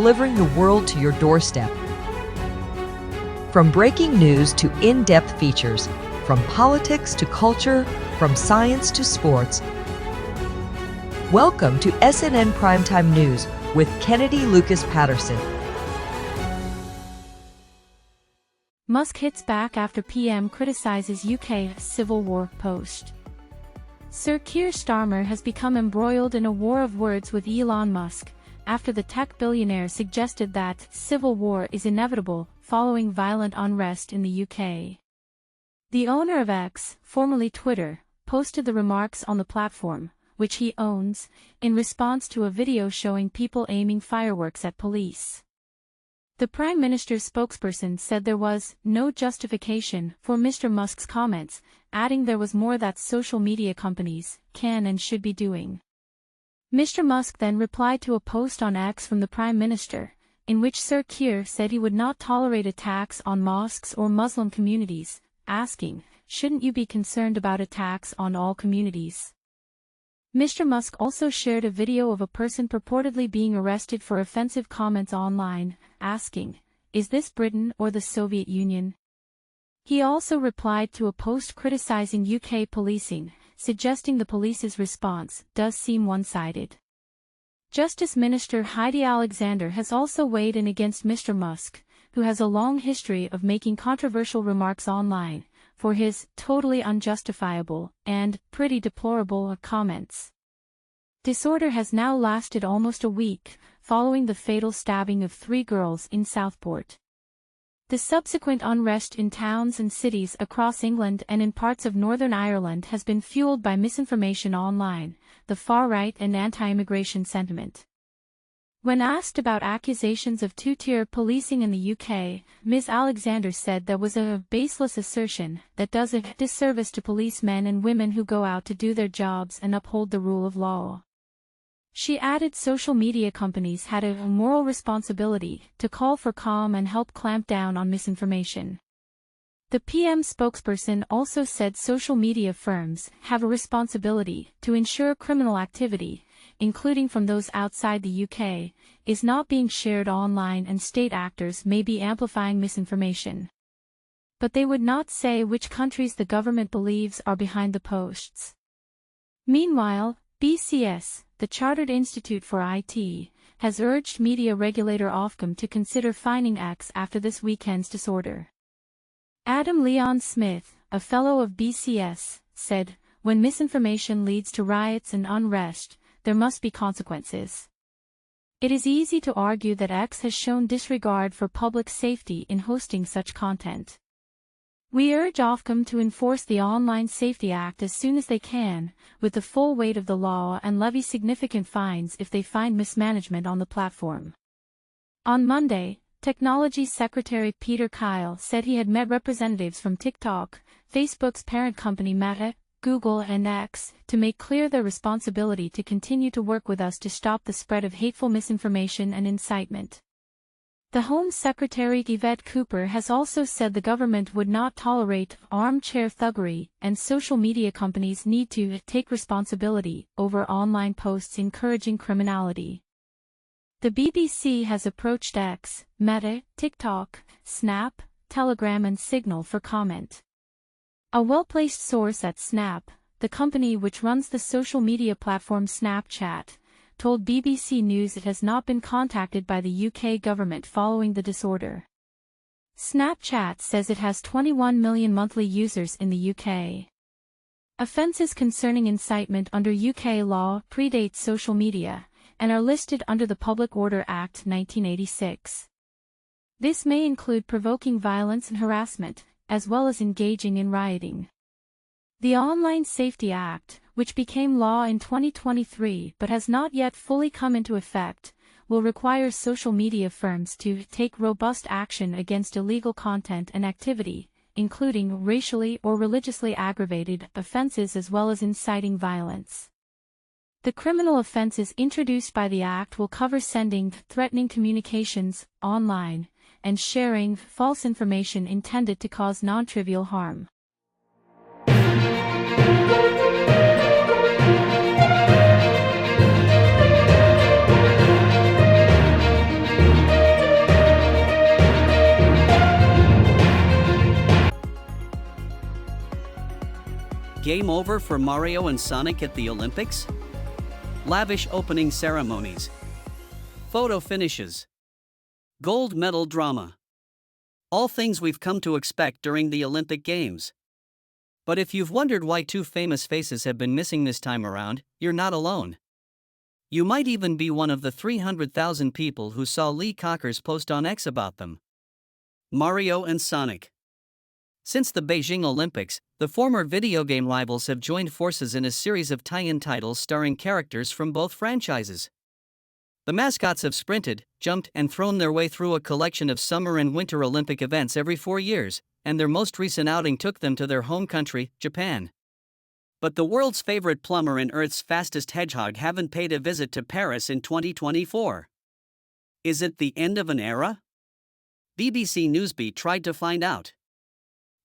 delivering the world to your doorstep. From breaking news to in-depth features, from politics to culture, from science to sports. Welcome to SNN Primetime News with Kennedy Lucas Patterson. Musk hits back after PM criticizes UK civil war post. Sir Keir Starmer has become embroiled in a war of words with Elon Musk, after the tech billionaire suggested that civil war is inevitable following violent unrest in the UK. The owner of X, formerly Twitter, posted the remarks on the platform, which he owns, in response to a video showing people aiming fireworks at police. The Prime Minister's spokesperson said there was no justification for Mr. Musk's comments, adding there was more that social media companies can and should be doing. Mr. Musk then replied to a post on X from the Prime Minister, in which Sir Keir said he would not tolerate attacks on mosques or Muslim communities, asking, "Shouldn't you be concerned about attacks on all communities?" Mr. Musk also shared a video of a person purportedly being arrested for offensive comments online, asking, "Is this Britain or the Soviet Union?" He also replied to a post criticizing UK policing, suggesting the police's response does seem one-sided. Justice Minister Heidi Alexander has also weighed in against Mr. Musk, who has a long history of making controversial remarks online, for his totally unjustifiable and pretty deplorable comments. Disorder has now lasted almost a week, following the fatal stabbing of 3 girls in Southport. The subsequent unrest in towns and cities across England and in parts of Northern Ireland has been fueled by misinformation online, the far-right and anti-immigration sentiment. When asked about accusations of two-tier policing in the UK, Ms. Alexander said there was a baseless assertion that does a disservice to policemen and women who go out to do their jobs and uphold the rule of law. She added social media companies had a moral responsibility to call for calm and help clamp down on misinformation. The PM spokesperson also said social media firms have a responsibility to ensure criminal activity, including from those outside the UK, is not being shared online and state actors may be amplifying misinformation. But they would not say which countries the government believes are behind the posts. Meanwhile, BCS, the Chartered Institute for IT, has urged media regulator Ofcom to consider fining X after this weekend's disorder. Adam Leon Smith, a fellow of BCS, said, "When misinformation leads to riots and unrest, there must be consequences. It is easy to argue that X has shown disregard for public safety in hosting such content. We urge Ofcom to enforce the Online Safety Act as soon as they can, with the full weight of the law, and levy significant fines if they find mismanagement on the platform." On Monday, Technology Secretary Peter Kyle said he had met representatives from TikTok, Facebook's parent company Meta, Google and X, to make clear their responsibility to continue to work with us to stop the spread of hateful misinformation and incitement. The Home Secretary Yvette Cooper has also said the government would not tolerate armchair thuggery, and social media companies need to take responsibility over online posts encouraging criminality. The BBC has approached X, Meta, TikTok, Snap, Telegram and Signal for comment. A well-placed source at Snap, the company which runs the social media platform Snapchat, told BBC News it has not been contacted by the UK government following the disorder. Snapchat says it has 21 million monthly users in the UK. Offences concerning incitement under UK law predate social media, and are listed under the Public Order Act 1986. This may include provoking violence and harassment, as well as engaging in rioting. The Online Safety Act, which became law in 2023 but has not yet fully come into effect, will require social media firms to take robust action against illegal content and activity, including racially or religiously aggravated offenses as well as inciting violence. The criminal offenses introduced by the Act will cover sending threatening communications online and sharing false information intended to cause non-trivial harm. Game over for Mario and Sonic at the Olympics? Lavish opening ceremonies. Photo finishes. Gold medal drama. All things we've come to expect during the Olympic Games. But if you've wondered why two famous faces have been missing this time around, you're not alone. You might even be one of the 300,000 people who saw Lee Cocker's post on X about them. Mario and Sonic. Since the Beijing Olympics, the former video game rivals have joined forces in a series of tie-in titles starring characters from both franchises. The mascots have sprinted, jumped, and thrown their way through a collection of summer and winter Olympic events every 4 years, and their most recent outing took them to their home country, Japan. But the world's favorite plumber and Earth's fastest hedgehog haven't paid a visit to Paris in 2024. Is it the end of an era? BBC Newsbeat tried to find out.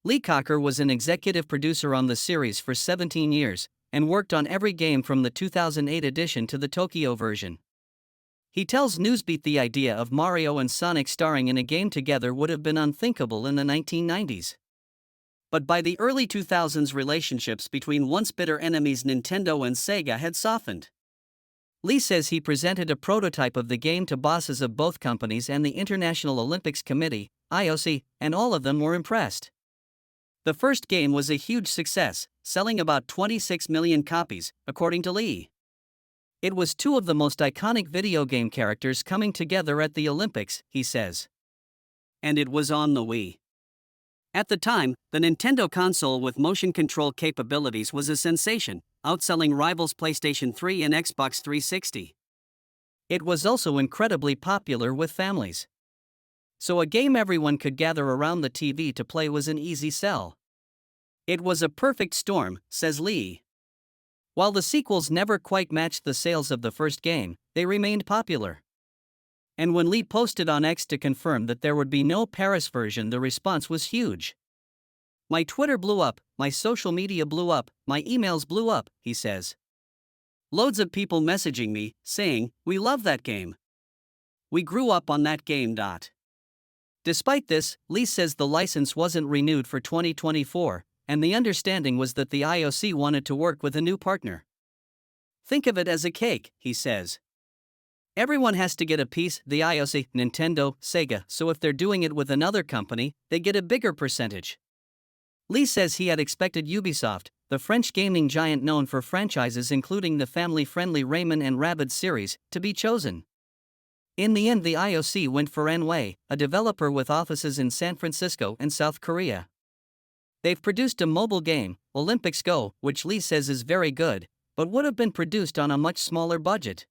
Lee Cocker was an executive producer on the series for 17 years, and worked on every game from the 2008 edition to the Tokyo version. He tells Newsbeat the idea of Mario and Sonic starring in a game together would have been unthinkable in the 1990s. But by the early 2000s, relationships between once bitter enemies Nintendo and Sega had softened. Lee says he presented a prototype of the game to bosses of both companies and the International Olympics Committee, IOC, and all of them were impressed. The first game was a huge success, selling about 26 million copies, according to Lee. It was two of the most iconic video game characters coming together at the Olympics, he says. And it was on the Wii. At the time, the Nintendo console with motion control capabilities was a sensation, outselling rivals PlayStation 3 and Xbox 360. It was also incredibly popular with families. So a game everyone could gather around the TV to play was an easy sell. It was a perfect storm, says Lee. While the sequels never quite matched the sales of the first game, they remained popular. And when Lee posted on X to confirm that there would be no Paris version, the response was huge. My Twitter blew up, my social media blew up, my emails blew up, he says. Loads of people messaging me, saying, we love that game. We grew up on that game. Despite this, Lee says the license wasn't renewed for 2024, and the understanding was that the IOC wanted to work with a new partner. Think of it as a cake, he says. Everyone has to get a piece, the IOC, Nintendo, Sega, so if they're doing it with another company, they get a bigger percentage. Lee says he had expected Ubisoft, the French gaming giant known for franchises including the family-friendly Rayman and Rabbids series, to be chosen. In the end, the IOC went for N-Way, a developer with offices in San Francisco and South Korea. They've produced a mobile game, Olympics Go, which Lee says is very good, but would have been produced on a much smaller budget.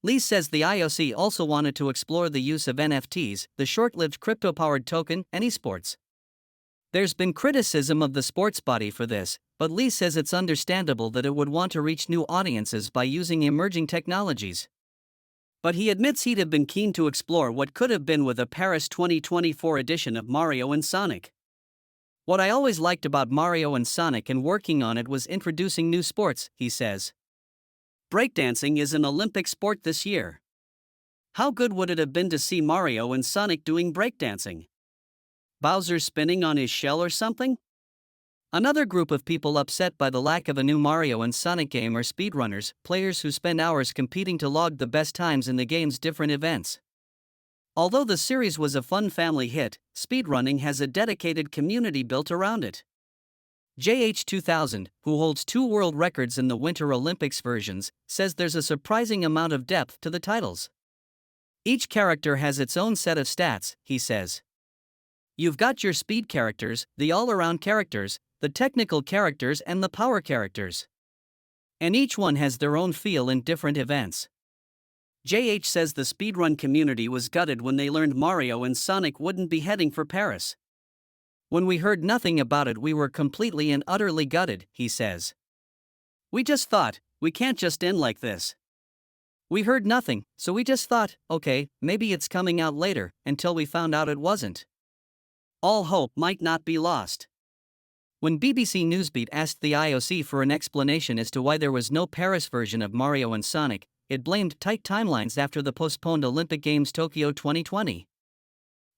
Lee says the IOC also wanted to explore the use of NFTs, the short-lived crypto-powered token, and esports. There's been criticism of the sports body for this, but Lee says it's understandable that it would want to reach new audiences by using emerging technologies. But he admits he'd have been keen to explore what could have been with a Paris 2024 edition of Mario and Sonic. What I always liked about Mario and Sonic and working on it was introducing new sports, he says. Breakdancing is an Olympic sport this year. How good would it have been to see Mario and Sonic doing breakdancing? Bowser spinning on his shell or something? Another group of people upset by the lack of a new Mario and Sonic game are speedrunners, players who spend hours competing to log the best times in the game's different events. Although the series was a fun family hit, speedrunning has a dedicated community built around it. JH2000, who holds 2 world records in the Winter Olympics versions, says there's a surprising amount of depth to the titles. Each character has its own set of stats, he says. You've got your speed characters, the all-around characters, the technical characters and the power characters. And each one has their own feel in different events. JH says the speedrun community was gutted when they learned Mario and Sonic wouldn't be heading for Paris. When we heard nothing about it, we were completely and utterly gutted, he says. We just thought, we can't just end like this. We heard nothing, so we just thought, okay, maybe it's coming out later, until we found out it wasn't. All hope might not be lost. When BBC Newsbeat asked the IOC for an explanation as to why there was no Paris version of Mario and Sonic, it blamed tight timelines after the postponed Olympic Games Tokyo 2020.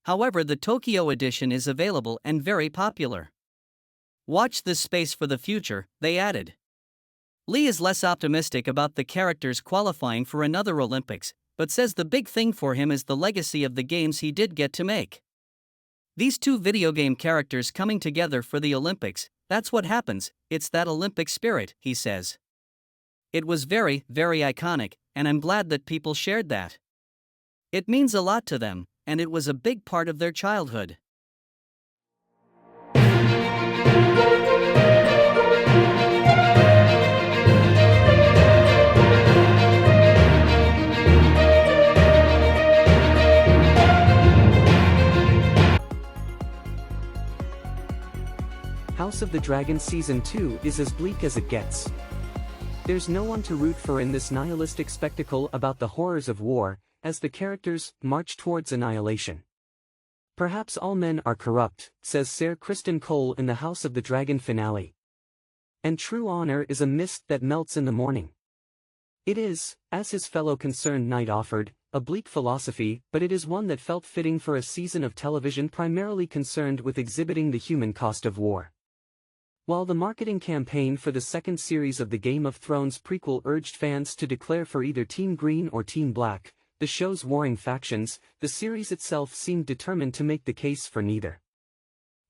However, the Tokyo edition is available and very popular. Watch this space for the future, they added. Lee is less optimistic about the characters qualifying for another Olympics, but says the big thing for him is the legacy of the games he did get to make. These two video game characters coming together for the Olympics, that's what happens, it's that Olympic spirit, he says. It was very, very iconic, and I'm glad that people shared that. It means a lot to them, and it was a big part of their childhood. House of the Dragon Season 2 is as bleak as it gets. There's no one to root for in this nihilistic spectacle about the horrors of war, as the characters march towards annihilation. Perhaps all men are corrupt, says Sir Criston Cole in the House of the Dragon finale. And true honor is a mist that melts in the morning. It is, as his fellow concerned knight offered, a bleak philosophy, but it is one that felt fitting for a season of television primarily concerned with exhibiting the human cost of war. While the marketing campaign for the second series of the Game of Thrones prequel urged fans to declare for either Team Green or Team Black, the show's warring factions, the series itself seemed determined to make the case for neither.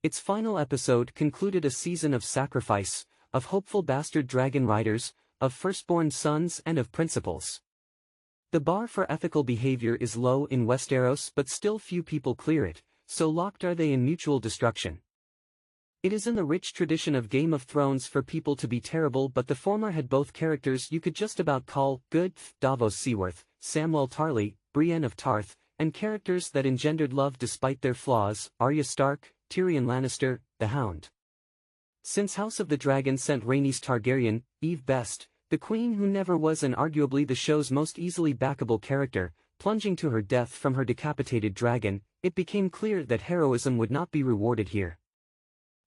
Its final episode concluded a season of sacrifice, of hopeful bastard dragon riders, of firstborn sons and of principles. The bar for ethical behavior is low in Westeros, but still few people clear it, so locked are they in mutual destruction. It is in the rich tradition of Game of Thrones for people to be terrible, but the former had both characters you could just about call good, Davos Seaworth, Samwell Tarly, Brienne of Tarth, and characters that engendered love despite their flaws, Arya Stark, Tyrion Lannister, the Hound. Since House of the Dragon sent Rhaenys Targaryen, Eve Best, the queen who never was and arguably the show's most easily backable character, plunging to her death from her decapitated dragon, it became clear that heroism would not be rewarded here.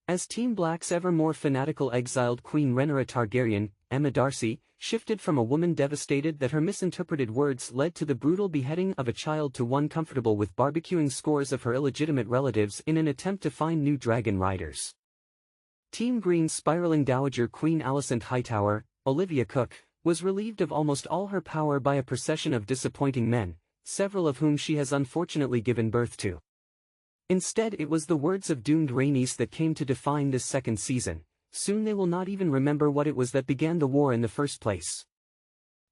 As Team Black's ever more fanatical exiled Queen Rhaenyra Targaryen, Emma Darcy, shifted from a woman devastated that her misinterpreted words led to the brutal beheading of a child to one comfortable with barbecuing scores of her illegitimate relatives in an attempt to find new dragon riders. Team Green's spiraling dowager Queen Alicent Hightower, Olivia Cook, was relieved of almost all her power by a procession of disappointing men, several of whom she has unfortunately given birth to. Instead, it was the words of doomed Rhaenys that came to define this second season. Soon they will not even remember what it was that began the war in the first place.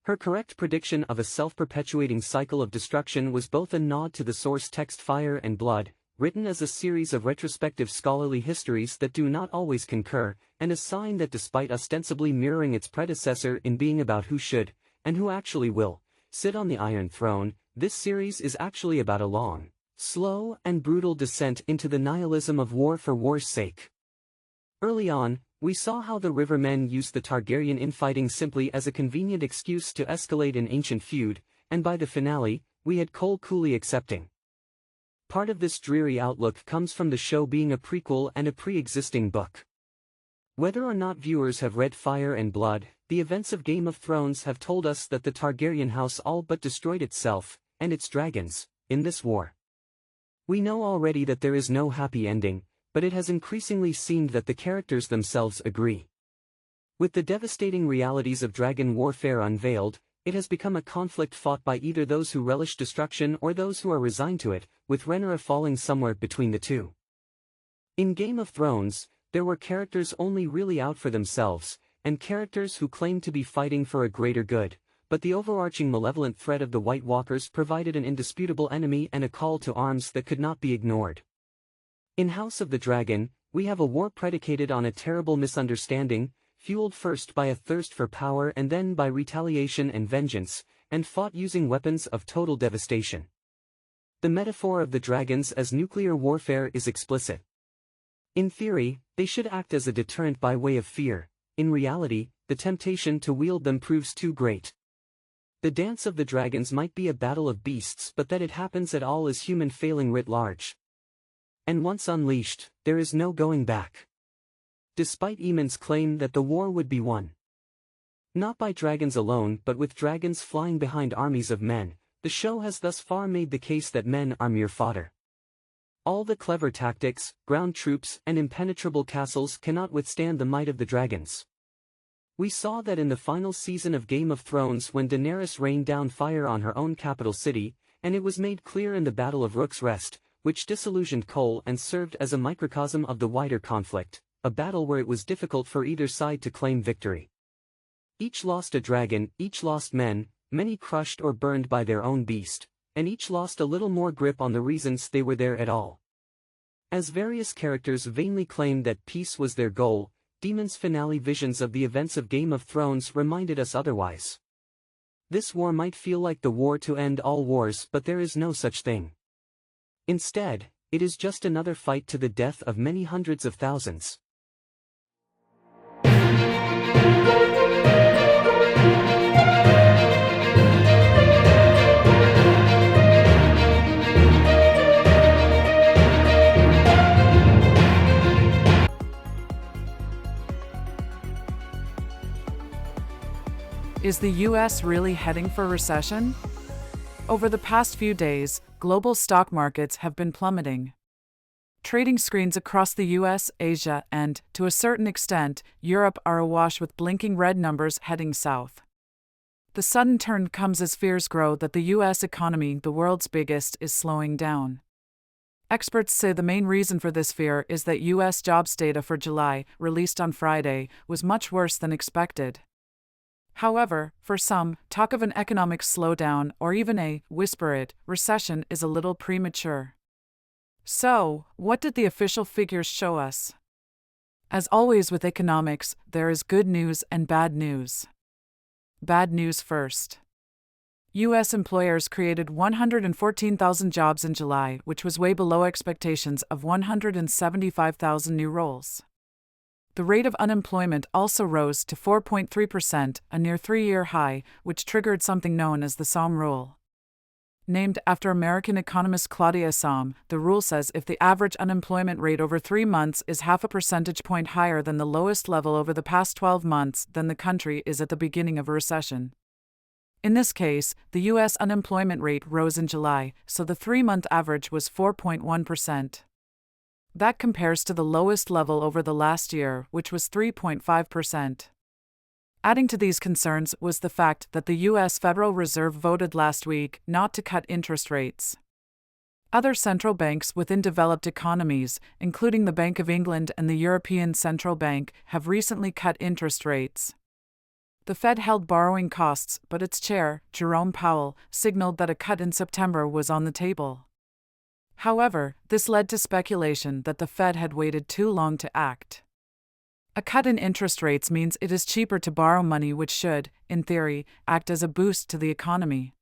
Her correct prediction of a self-perpetuating cycle of destruction was both a nod to the source text Fire and Blood, written as a series of retrospective scholarly histories that do not always concur, and a sign that despite ostensibly mirroring its predecessor in being about who should, and who actually will, sit on the Iron Throne, this series is actually about a long, slow and brutal descent into the nihilism of war for war's sake. Early on, we saw how the Rivermen used the Targaryen infighting simply as a convenient excuse to escalate an ancient feud, and by the finale, we had Cole coolly accepting. Part of this dreary outlook comes from the show being a prequel and a pre-existing book. Whether or not viewers have read Fire and Blood, the events of Game of Thrones have told us that the Targaryen house all but destroyed itself, and its dragons, in this war. We know already that there is no happy ending, but it has increasingly seemed that the characters themselves agree. With the devastating realities of dragon warfare unveiled, it has become a conflict fought by either those who relish destruction or those who are resigned to it, with Rhaenyra falling somewhere between the two. In Game of Thrones, there were characters only really out for themselves, and characters who claimed to be fighting for a greater good, but the overarching malevolent threat of the White Walkers provided an indisputable enemy and a call to arms that could not be ignored. In House of the Dragon, we have a war predicated on a terrible misunderstanding, fueled first by a thirst for power and then by retaliation and vengeance, and fought using weapons of total devastation. The metaphor of the dragons as nuclear warfare is explicit. In theory, they should act as a deterrent by way of fear. In reality, the temptation to wield them proves too great. The dance of the dragons might be a battle of beasts, but that it happens at all is human failing writ large. And once unleashed, there is no going back. Despite Aemon's claim that the war would be won not by dragons alone but with dragons flying behind armies of men, the show has thus far made the case that men are mere fodder. All the clever tactics, ground troops, and impenetrable castles cannot withstand the might of the dragons. We saw that in the final season of Game of Thrones when Daenerys rained down fire on her own capital city, and it was made clear in the Battle of Rook's Rest, which disillusioned Cole and served as a microcosm of the wider conflict, a battle where it was difficult for either side to claim victory. Each lost a dragon, each lost men, many crushed or burned by their own beast, and each lost a little more grip on the reasons they were there at all. As various characters vainly claimed that peace was their goal, Demon's finale visions of the events of Game of Thrones reminded us otherwise. This war might feel like the war to end all wars, but there is no such thing. Instead, it is just another fight to the death of many hundreds of thousands. Is the U.S. really heading for recession? Over the past few days, global stock markets have been plummeting. Trading screens across the US, Asia, and, to a certain extent, Europe are awash with blinking red numbers heading south. The sudden turn comes as fears grow that the US economy, the world's biggest, is slowing down. Experts say the main reason for this fear is that US jobs data for July, released on Friday, was much worse than expected. However, for some, talk of an economic slowdown or even a, whisper it, recession is a little premature. So, what did the official figures show us? As always with economics, there is good news and bad news. Bad news first. U.S. employers created 114,000 jobs in July, which was way below expectations of 175,000 new roles. The rate of unemployment also rose to 4.3%, a near three-year high, which triggered something known as the Somme Rule. Named after American economist Claudia Somme, the rule says if the average unemployment rate over 3 months is half a percentage point higher than the lowest level over the past 12 months, then the country is at the beginning of a recession. In this case, the U.S. unemployment rate rose in July, so the 3-month average was 4.1%. That compares to the lowest level over the last year, which was 3.5%. Adding to these concerns was the fact that the U.S. Federal Reserve voted last week not to cut interest rates. Other central banks within developed economies, including the Bank of England and the European Central Bank, have recently cut interest rates. The Fed held borrowing costs, but its chair, Jerome Powell, signaled that a cut in September was on the table. However, this led to speculation that the Fed had waited too long to act. A cut in interest rates means it is cheaper to borrow money, which should, in theory, act as a boost to the economy.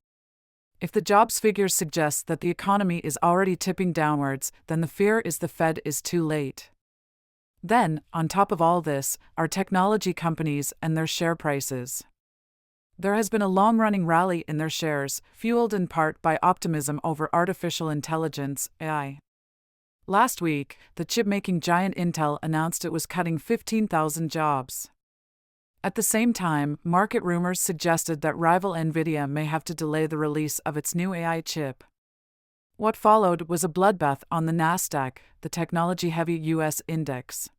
If the jobs figures suggest that the economy is already tipping downwards, then the fear is the Fed is too late. Then, on top of all this, are technology companies and their share prices. There has been a long-running rally in their shares, fueled in part by optimism over artificial intelligence, AI. Last week, the chip-making giant Intel announced it was cutting 15,000 jobs. At the same time, market rumors suggested that rival Nvidia may have to delay the release of its new AI chip. What followed was a bloodbath on the Nasdaq, the technology-heavy U.S. index.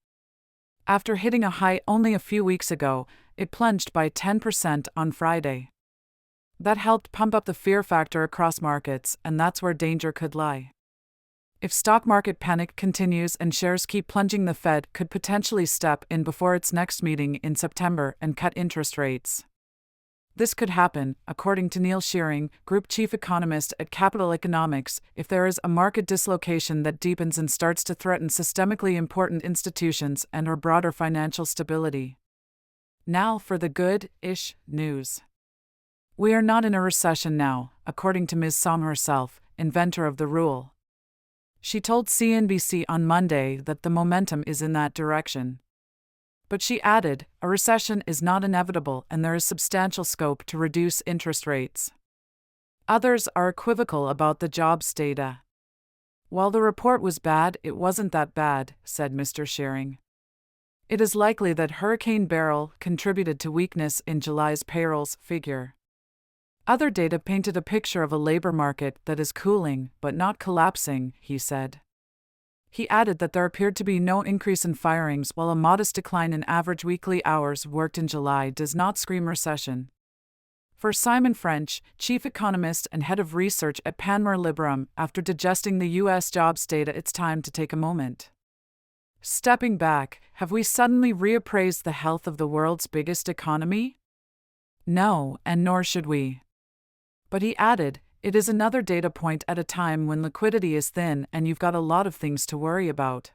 After hitting a high only a few weeks ago, it plunged by 10% on Friday. That helped pump up the fear factor across markets, and that's where danger could lie. If stock market panic continues and shares keep plunging, the Fed could potentially step in before its next meeting in September and cut interest rates. This could happen, according to Neil Shearing, Group Chief Economist at Capital Economics, if there is a market dislocation that deepens and starts to threaten systemically important institutions and or broader financial stability. Now for the good-ish news. We are not in a recession now, according to Ms. Somme herself, inventor of the rule. She told CNBC on Monday that the momentum is in that direction. But she added, a recession is not inevitable and there is substantial scope to reduce interest rates. Others are equivocal about the jobs data. While the report was bad, it wasn't that bad, said Mr. Shearing. It is likely that Hurricane Beryl contributed to weakness in July's payrolls figure. Other data painted a picture of a labor market that is cooling but not collapsing, he said. He added that there appeared to be no increase in firings, while a modest decline in average weekly hours worked in July does not scream recession. For Simon French, chief economist and head of research at Panmure Liberum, after digesting the U.S. jobs data, it's time to take a moment. Stepping back, have we suddenly reappraised the health of the world's biggest economy? No, and nor should we. But he added, it is another data point at a time when liquidity is thin and you've got a lot of things to worry about.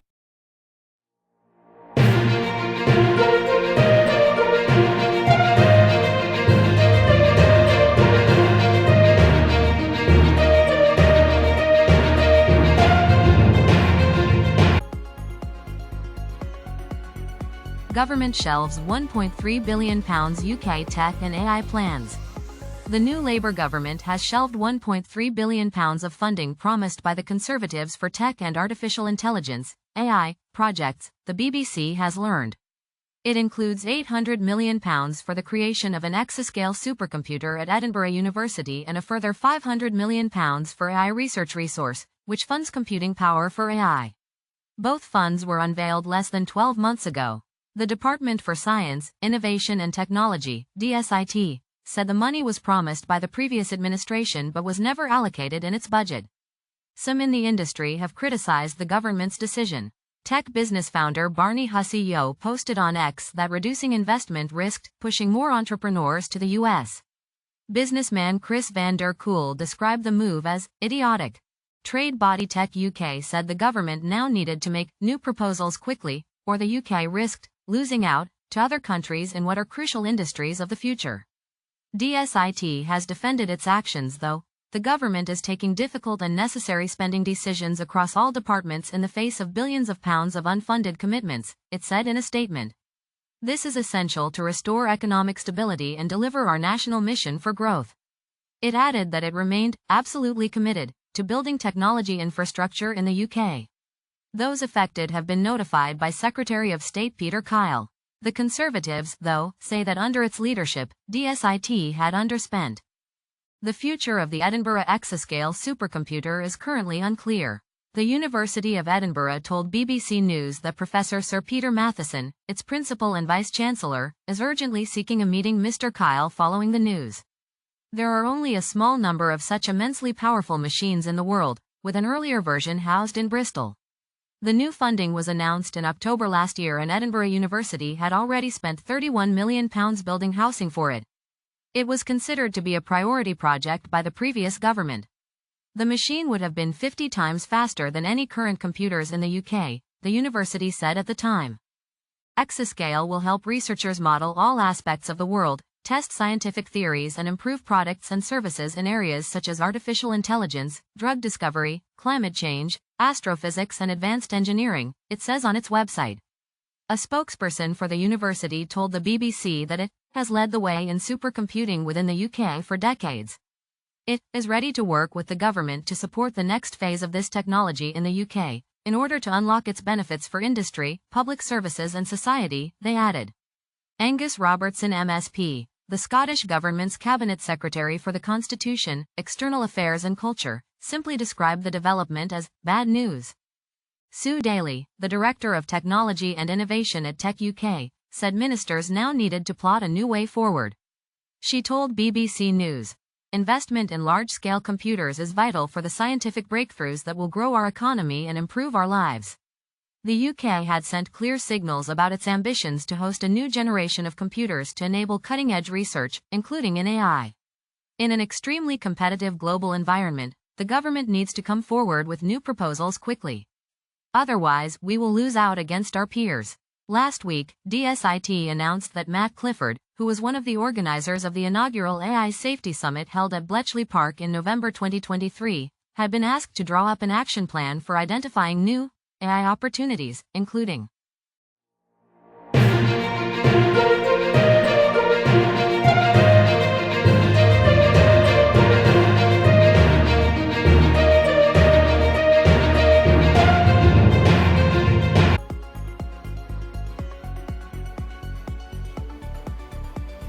Government shelves £1.3 billion UK tech and AI plans. The new Labour government has shelved £1.3 billion of funding promised by the Conservatives for tech and artificial intelligence (AI) projects, the BBC has learned. It includes £800 million for the creation of an exascale supercomputer at Edinburgh University and a further £500 million for AI Research Resource, which funds computing power for AI. Both funds were unveiled less than 12 months ago. The Department for Science, Innovation and Technology, DSIT, said the money was promised by the previous administration but was never allocated in its budget. Some in the industry have criticized the government's decision. Tech business founder Barney Hussey posted on X that reducing investment risked pushing more entrepreneurs to the U.S. Businessman Chris van der Kuil described the move as idiotic. Trade body Tech UK said the government now needed to make new proposals quickly, or the UK risked losing out to other countries in what are crucial industries of the future. DSIT has defended its actions, though. The government is taking difficult and necessary spending decisions across all departments in the face of billions of pounds of unfunded commitments, it said in a statement. This is essential to restore economic stability and deliver our national mission for growth. It added that it remained absolutely committed to building technology infrastructure in the UK. Those affected have been notified by Secretary of State Peter Kyle. The Conservatives, though, say that under its leadership, DSIT had underspent. The future of the Edinburgh exascale supercomputer is currently unclear. The University of Edinburgh told BBC News that Professor Sir Peter Matheson, its principal and vice-chancellor, is urgently seeking a meeting Mr. Kyle following the news. There are only a small number of such immensely powerful machines in the world, with an earlier version housed in Bristol. The new funding was announced in October last year and Edinburgh University had already spent £31 million building housing for it. It was considered to be a priority project by the previous government. The machine would have been 50 times faster than any current computers in the UK, the university said at the time. Exascale will help researchers model all aspects of the world, test scientific theories and improve products and services in areas such as artificial intelligence, drug discovery, climate change, astrophysics and advanced engineering, it says on its website. A spokesperson for the university told the BBC that it has led the way in supercomputing within the UK for decades. It is ready to work with the government to support the next phase of this technology in the UK, in order to unlock its benefits for industry, public services and society, they added. Angus Robertson MSP, the Scottish Government's Cabinet Secretary for the Constitution, External Affairs and Culture, simply described the development as bad news. Sue Daly, the Director of Technology and Innovation at Tech UK, said ministers now needed to plot a new way forward. She told BBC News, investment in large-scale computers is vital for the scientific breakthroughs that will grow our economy and improve our lives. The UK had sent clear signals about its ambitions to host a new generation of computers to enable cutting-edge research, including in AI. In an extremely competitive global environment, the government needs to come forward with new proposals quickly. Otherwise, we will lose out against our peers. Last week, DSIT announced that Matt Clifford, who was one of the organizers of the inaugural AI Safety Summit held at Bletchley Park in November 2023, had been asked to draw up an action plan for identifying new AI opportunities, including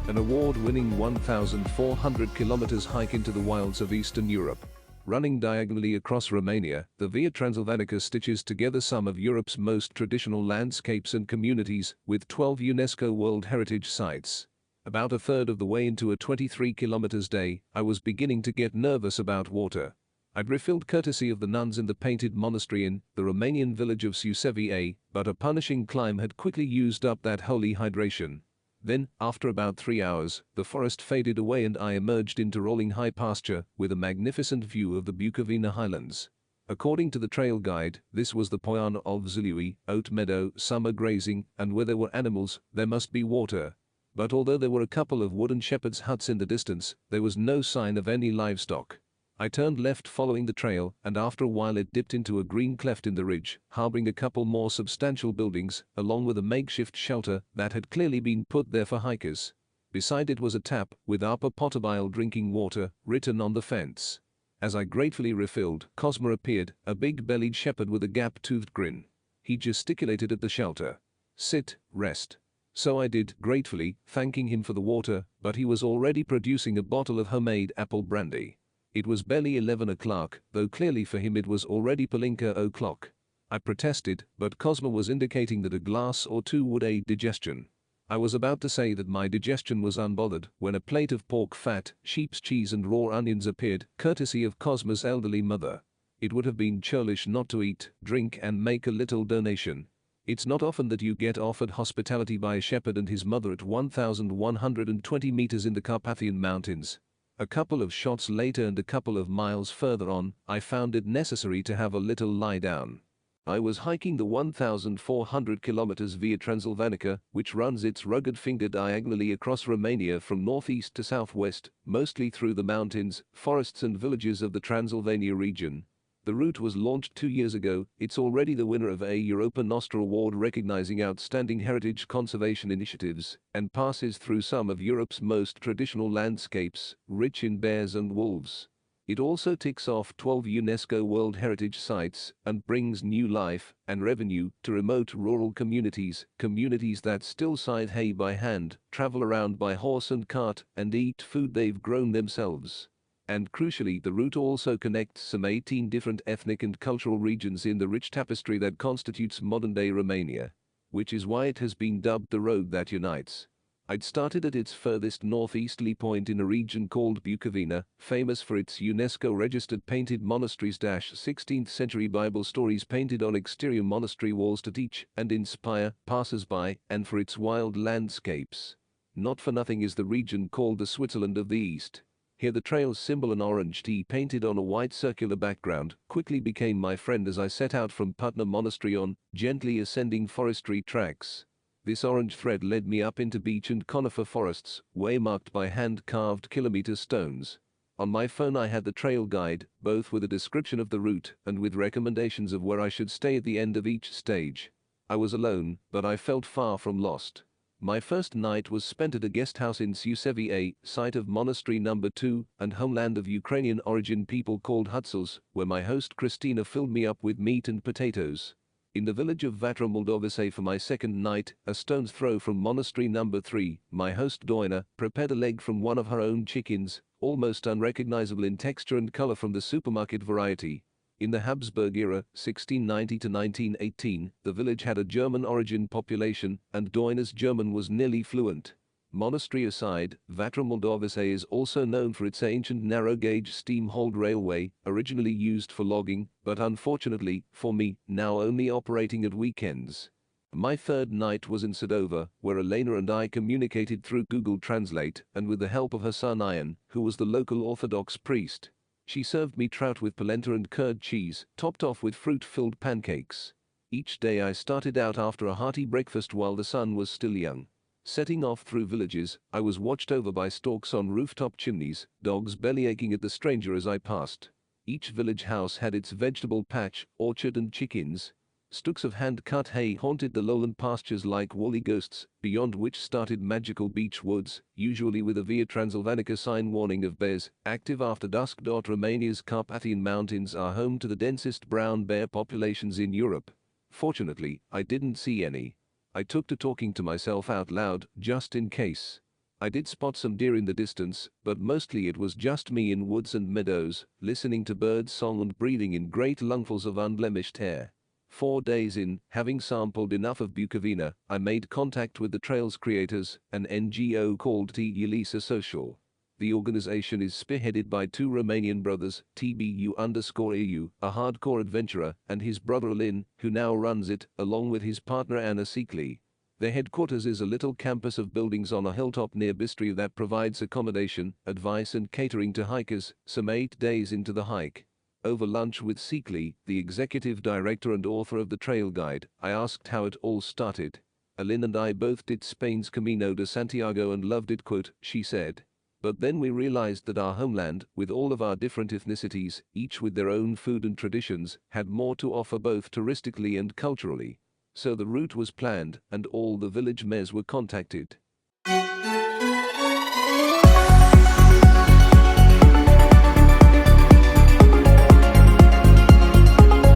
an award-winning 1,400 kilometers hike into the wilds of Eastern Europe. Running diagonally across Romania, the Via Transilvanica stitches together some of Europe's most traditional landscapes and communities, with 12 UNESCO World Heritage Sites. About a third of the way into a 23 kilometers day, I was beginning to get nervous about water. I'd refilled courtesy of the nuns in the painted monastery in the Romanian village of Suceava, but a punishing climb had quickly used up that holy hydration. Then, after about 3 hours, the forest faded away and I emerged into rolling high pasture with a magnificent view of the Bukovina highlands. According to the trail guide, this was the Poiana of Zilui, oat meadow, summer grazing, and where there were animals, there must be water. But although there were a couple of wooden shepherd's huts in the distance, there was no sign of any livestock. I turned left following the trail, and after a while it dipped into a green cleft in the ridge, harboring a couple more substantial buildings, along with a makeshift shelter that had clearly been put there for hikers. Beside it was a tap, with Upper Potobile drinking water, written on the fence. As I gratefully refilled, Cosmo appeared, a big-bellied shepherd with a gap-toothed grin. He gesticulated at the shelter. "Sit, rest." So I did, gratefully, thanking him for the water, but he was already producing a bottle of homemade apple brandy. It was barely 11 o'clock, though clearly for him it was already Palinka o'clock. I protested, but Cosmo was indicating that a glass or two would aid digestion. I was about to say that my digestion was unbothered when a plate of pork fat, sheep's cheese and raw onions appeared, courtesy of Cosmo's elderly mother. It would have been churlish not to eat, drink and make a little donation. It's not often that you get offered hospitality by a shepherd and his mother at 1,120 meters in the Carpathian Mountains. A couple of shots later and a couple of miles further on, I found it necessary to have a little lie down. I was hiking the 1,400 kilometers Via Transilvanica, which runs its rugged finger diagonally across Romania from northeast to southwest, mostly through the mountains, forests and villages of the Transylvania region. The route was launched 2 years ago. It's already the winner of a Europa Nostra Award recognizing outstanding heritage conservation initiatives, and passes through some of Europe's most traditional landscapes, rich in bears and wolves. It also ticks off 12 UNESCO World Heritage Sites and brings new life and revenue to remote rural communities that still scythe hay by hand, travel around by horse and cart, and eat food they've grown themselves. And crucially, the route also connects some 18 different ethnic and cultural regions in the rich tapestry that constitutes modern-day Romania, which is why it has been dubbed the road that unites. I'd started at its furthest northeasterly point in a region called Bukovina, famous for its UNESCO-registered painted monasteries, 16th century Bible stories painted on exterior monastery walls to teach and inspire passers-by, and for its wild landscapes. Not for nothing is the region called the Switzerland of the East. Here the trail's symbol, an orange T painted on a white circular background, quickly became my friend as I set out from Putna Monastery on gently ascending forestry tracks. This orange thread led me up into beech and conifer forests, waymarked by hand-carved kilometer stones. On my phone I had the trail guide, both with a description of the route and with recommendations of where I should stay at the end of each stage. I was alone, but I felt far from lost. My first night was spent at a guest house in Suceava, site of Monastery No. 2 and homeland of Ukrainian origin people called Hutsuls, where my host Christina filled me up with meat and potatoes. In the village of Vatra Moldovise for my second night, a stone's throw from Monastery No. 3, my host Doina prepared a leg from one of her own chickens, almost unrecognizable in texture and color from the supermarket variety. In the Habsburg era, 1690 to 1918, the village had a German origin population, and Doina's German was nearly fluent. Monastery aside, Vatra Moldovise is also known for its ancient narrow-gauge steam-hauled railway, originally used for logging, but unfortunately, for me, now only operating at weekends. My third night was in Sadova, where Elena and I communicated through Google Translate, and with the help of her son Ian, who was the local Orthodox priest. She served me trout with polenta and curd cheese, topped off with fruit-filled pancakes. Each day I started out after a hearty breakfast while the sun was still young. Setting off through villages, I was watched over by storks on rooftop chimneys, dogs bellyaching at the stranger as I passed. Each village house had its vegetable patch, orchard and chickens. Stooks of hand-cut hay haunted the lowland pastures like woolly ghosts, beyond which started magical beech woods, usually with a Via Transilvanica sign warning of bears, active after dusk. Romania's Carpathian Mountains are home to the densest brown bear populations in Europe. Fortunately, I didn't see any. I took to talking to myself out loud, just in case. I did spot some deer in the distance, but mostly it was just me in woods and meadows, listening to birds' song and breathing in great lungfuls of unblemished air. 4 days in, having sampled enough of Bukovina, I made contact with the trail's creators, an NGO called T.Elisa Social. The organization is spearheaded by 2 Romanian brothers, TBU_EU, a hardcore adventurer, and his brother Lin, who now runs it, along with his partner Anna Sikli. Their headquarters is a little campus of buildings on a hilltop near Bistria that provides accommodation, advice and catering to hikers, some 8 days into the hike. Over lunch with Sikli, the executive director and author of the trail guide, I asked how it all started. Alin and I both did Spain's Camino de Santiago and loved it, quote, she said. But then we realized that our homeland, with all of our different ethnicities, each with their own food and traditions, had more to offer both touristically and culturally. So the route was planned, and all the village mayors were contacted.